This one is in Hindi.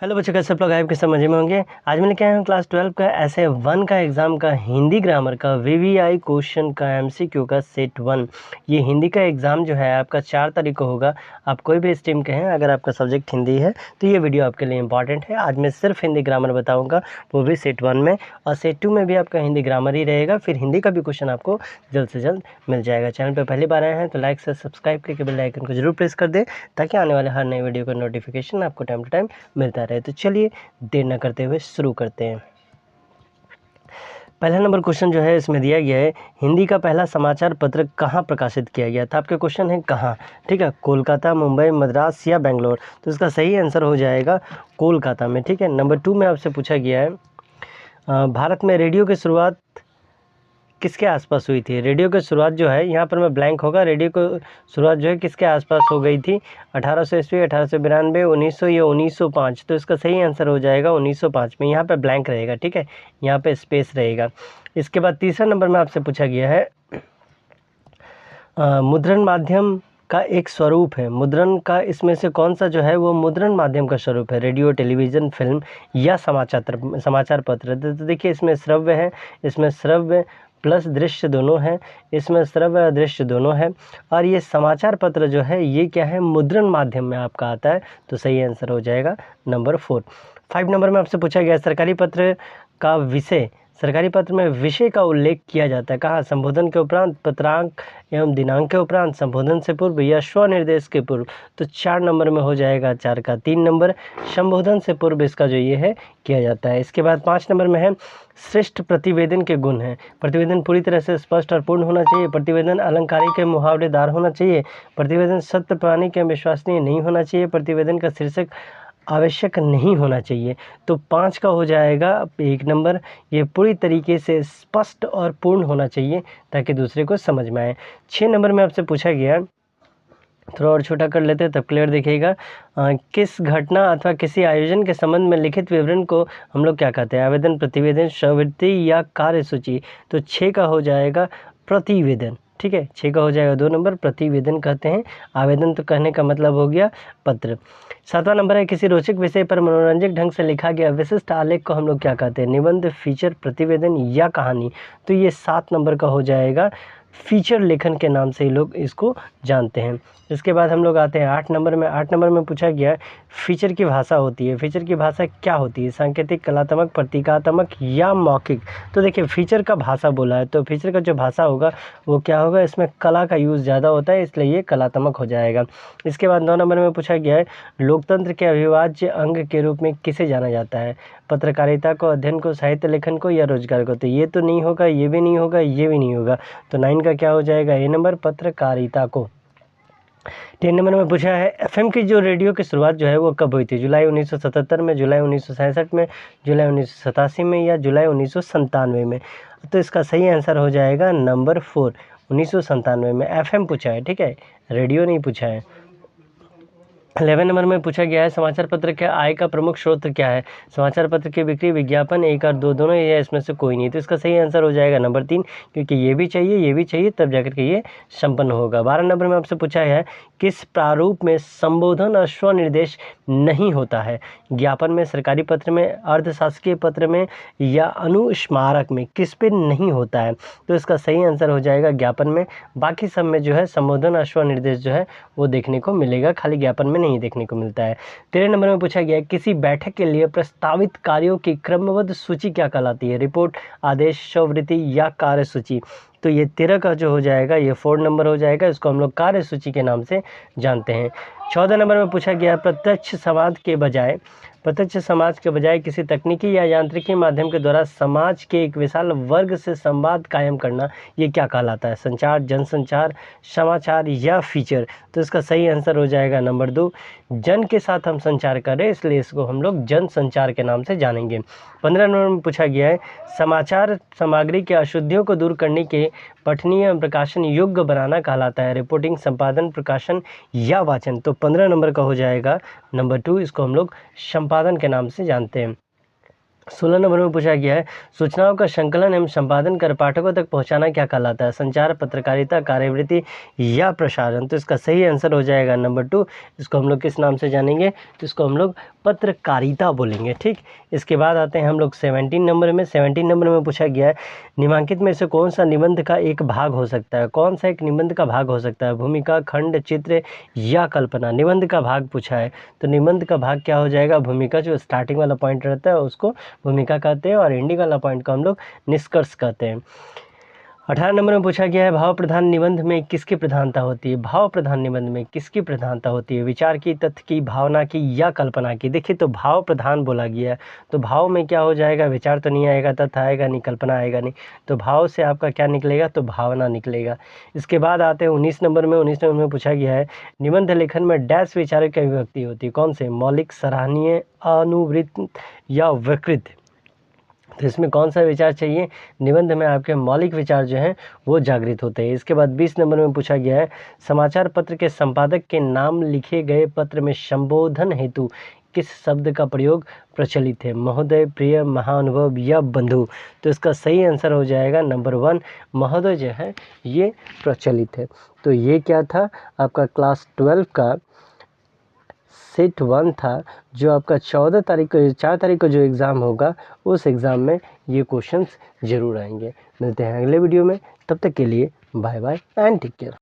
हेलो बच्चों, कैसे आप लोग आए के समझ में होंगे। आज मैं लेके आया हूँ क्लास 12 का ऐसे 1 का एग्ज़ाम का हिंदी ग्रामर का वीवीआई क्वेश्चन का एमसीक्यू का सेट 1। ये हिंदी का एग्ज़ाम जो है आपका 4 तारीख को होगा। आप कोई भी स्ट्रीम के हैं, अगर आपका सब्जेक्ट हिंदी है तो ये वीडियो आपके लिए इंपॉर्टेंट है। आज मैं सिर्फ हिंदी ग्रामर बताऊँगा, वो भी सेट 1 में, और सेट 2 में भी आपका हिंदी ग्रामर ही रहेगा। फिर हिंदी का भी क्वेश्चन आपको जल्द से जल्द मिल जाएगा। चैनल पर पहली बार आए हैं तो लाइक से सब्सक्राइब करके बेल आइकन को जरूर प्रेस कर दें, ताकि आने वाले हर नए वीडियो का नोटिफिकेशन आपको टाइम टू टाइम मिलता रहे। तो चलिए देर न करते हुए शुरू करते हैं। पहला नंबर क्वेश्चन जो है इसमें दिया गया है, हिंदी का पहला समाचार पत्र कहाँ प्रकाशित किया गया था। आपके क्वेश्चन है कहाँ, ठीक है, कोलकाता, मुंबई, मद्रास या बेंगलोर। तो इसका सही आंसर हो जाएगा कोलकाता में, ठीक है। नंबर 2 में आपसे पूछा गया है, भारत में रेडियो की शुरुआत किसके आसपास हुई थी। रेडियो की शुरुआत जो है, यहाँ पर मैं ब्लैंक होगा, रेडियो की शुरुआत जो है किसके आसपास हो गई थी। 1800 ईस्वी, 1892, 1900 या 1905। तो इसका सही आंसर हो जाएगा 1905 में। यहाँ पे ब्लैंक रहेगा, ठीक है, यहाँ पे स्पेस रहेगा। इसके बाद तीसरा नंबर में आपसे पूछा गया है, मुद्रण माध्यम का एक स्वरूप है। मुद्रण का इसमें से कौन सा जो है वो मुद्रण माध्यम का स्वरूप है, रेडियो, टेलीविज़न, फिल्म या समाचार पत्र। तो देखिए, इसमें श्रव्य है, इसमें श्रव्य प्लस दृश्य दोनों हैं, इसमें श्रव्य और दृश्य दोनों है, और ये समाचार पत्र जो है ये क्या है, मुद्रण माध्यम में आपका आता है। तो सही आंसर हो जाएगा नंबर 4। 5 नंबर में आपसे पूछा गया, सरकारी पत्र का विषय, सरकारी पत्र में विषय का उल्लेख किया जाता है कहाँ, संबोधन के उपरांत, पत्रांक एवं दिनांक के उपरांत, संबोधन से पूर्व या स्वनिर्देश के पूर्व। तो 4 नंबर में हो जाएगा 4 का 3 नंबर, संबोधन से पूर्व इसका जो ये है किया जाता है। इसके बाद 5 नंबर में है, श्रेष्ठ प्रतिवेदन के गुण हैं। प्रतिवेदन पूरी तरह से स्पष्ट और पूर्ण होना चाहिए, प्रतिवेदन अलंकारिक एवं मुहावरेदार होना चाहिए, प्रतिवेदन सत्य, प्रामाणिक एवं विश्वसनीय नहीं होना चाहिए, प्रतिवेदन का शीर्षक आवश्यक नहीं होना चाहिए। तो 5 का हो जाएगा 1 नंबर, ये पूरी तरीके से स्पष्ट और पूर्ण होना चाहिए ताकि दूसरे को समझ में आए। 6 नंबर में आपसे पूछा गया, थोड़ा और छोटा कर लेते हैं तब क्लियर दिखेगा, किस घटना अथवा किसी आयोजन के संबंध में लिखित विवरण को हम लोग क्या कहते हैं, आवेदन, प्रतिवेदन, स्वीकृति या कार्यसूची। तो 6 का हो जाएगा प्रतिवेदन, ठीक है, 6 का हो जाएगा 2 नंबर, प्रतिवेदन कहते हैं। आवेदन तो कहने का मतलब हो गया पत्र। 7वां नंबर है, किसी रोचक विषय पर मनोरंजक ढंग से लिखा गया विशिष्ट आलेख को हम लोग क्या कहते हैं, निबंध, फीचर, प्रतिवेदन या कहानी। तो ये 7 नंबर का हो जाएगा फीचर लेखन के नाम से ही लोग इसको जानते हैं। इसके बाद हम लोग आते हैं 8 नंबर में। 8 नंबर में पूछा गया, फीचर की भाषा होती है, फीचर की भाषा क्या होती है, सांकेतिक, कलात्मक, प्रतीकात्मक या मौखिक। तो देखिए, फीचर का भाषा बोला है तो फीचर का जो भाषा होगा वो क्या होगा, इसमें कला का यूज़ ज़्यादा होता है, इसलिए ये कलात्मक हो जाएगा। इसके बाद 9 नंबर में पूछा गया है, लोकतंत्र के अविभाज्य अंग के रूप में किसे जाना जाता है, पत्रकारिता को, अध्ययन को, साहित्य लेखन को या रोजगार को। तो ये तो नहीं होगा, ये भी नहीं होगा, ये भी नहीं होगा। तो 9 का क्या हो जाएगा, ए नंबर, पत्रकारिता को। 10 नंबर में पूछा है, एफएम की जो रेडियो की शुरुआत जो है वो कब हुई थी, जुलाई 1977 में, जुलाई 1967 में, जुलाई 1987 में या जुलाई 1997 में। तो इसका सही आंसर हो जाएगा नंबर 4, 1997 में। एफएम पूछा है, ठीक है, रेडियो नहीं पूछा है। 11 नंबर में पूछा गया है, समाचार पत्र के आय का प्रमुख स्रोत क्या है, समाचार पत्र की बिक्री, विज्ञापन, 1 और 2 दोनों, या इसमें से कोई नहीं। तो इसका सही आंसर हो जाएगा नंबर 3, क्योंकि ये भी चाहिए तब जाकर के ये संपन्न होगा। 12 नंबर में आपसे पूछा है, किस प्रारूप में संबोधन और स्वनिर्देश नहीं होता है, ज्ञापन में, सरकारी पत्र में, अर्धशासकीय पत्र में या अनुस्मारक में, किस पे नहीं होता है। तो इसका सही आंसर हो जाएगा ज्ञापन में। बाकी सब में जो है संबोधन और स्वनिर्देश जो है वो देखने को मिलेगा, खाली ज्ञापन में नहीं देखने को मिलता है। 13 नंबर में पूछा गया, किसी बैठक के लिए प्रस्तावित कार्यों की क्रमबद्ध सूची क्या कहलाती है, रिपोर्ट, आदेश, स्वीकृति या कार्यसूची। तो ये 13 का जो हो जाएगा ये 4 नंबर हो जाएगा, इसको हम लोग कार्यसूची के नाम से जानते हैं। 14 नंबर में पूछा गया, प्रत्यक्ष समाज के बजाय किसी तकनीकी या यांत्रिकी माध्यम के द्वारा समाज के एक विशाल वर्ग से संवाद कायम करना, ये क्या कहलाता है, संचार, जनसंचार, समाचार या फीचर। तो इसका सही आंसर हो जाएगा नंबर 2, जन के साथ हम संचार कर रहे हैं इसलिए इसको हम लोग जन संचार के नाम से जानेंगे। 15 नंबर में पूछा गया है, समाचार सामग्री के अशुद्धियों को दूर करने के पठनीय एवं प्रकाशन योग्य बनाना कहलाता है, रिपोर्टिंग, संपादन, प्रकाशन या वाचन। तो 15 नंबर का हो जाएगा नंबर 2, इसको हम लोग संपादन के नाम से जानते हैं। 16 नंबर में पूछा गया है, सूचनाओं का संकलन एवं संपादन कर पाठकों तक पहुंचाना क्या कहलाता है? संचार, पत्रकारिता, कार्यवृत्ति या प्रसारण? तो इसका सही आंसर हो जाएगा नंबर 2। इसको हम लोग किस नाम से जानेंगे? तो इसको हम लोग पत्रकारिता बोलेंगे। ठीक, इसके बाद आते हैं हम लोग 17 नंबर में। 17 नंबर में पूछा गया है, निम्नलिखित में से कौन सा निबंध का एक भाग हो सकता है? कौन सा एक निबंध का भाग हो सकता है? भूमिका, खंड, चित्र या कल्पना? निबंध का भाग पूछा है, तो निबंध का भाग क्या हो जाएगा? भूमिका, जो स्टार्टिंग वाला पॉइंट रहता है उसको भूमिका कहते हैं और एंडिंग वाला पॉइंट को हम लोग निष्कर्ष कहते हैं। 18 नंबर में पूछा गया है, भाव प्रधान निबंध में किसकी प्रधानता होती है? भाव प्रधान निबंध में किसकी प्रधानता होती है? विचार की, तथ्य की, भावना की या कल्पना की? देखिए, तो भाव प्रधान बोला गया है, तो भाव में क्या हो जाएगा? विचार तो नहीं आएगा, तथ्य आएगा नहीं, कल्पना आएगा नहीं, तो भाव से आपका क्या निकलेगा? तो भावना निकलेगा। इसके बाद आते हैं 19 नंबर में। 19 नंबर में पूछा गया है, निबंध लेखन में डैश विचारों की अभिव्यक्ति होती है? कौन से? मौलिक, सराहनीय, अनुवृत्त या विकृत? तो इसमें कौन सा विचार चाहिए? निबंध में आपके मौलिक विचार जो हैं वो जागृत होते हैं। इसके बाद 20 नंबर में पूछा गया है, समाचार पत्र के संपादक के नाम लिखे गए पत्र में संबोधन हेतु किस शब्द का प्रयोग प्रचलित है? महोदय, प्रिय, महानुभव या बंधु? तो इसका सही आंसर हो जाएगा नंबर 1, महोदय जो है ये प्रचलित है। तो ये क्या था? आपका क्लास 12 का सेट 1 था, जो आपका 14 तारीख को, 4 तारीख को जो एग्ज़ाम होगा उस एग्ज़ाम में ये क्वेश्चंस ज़रूर आएंगे। मिलते हैं अगले वीडियो में, तब तक के लिए bye bye and take care.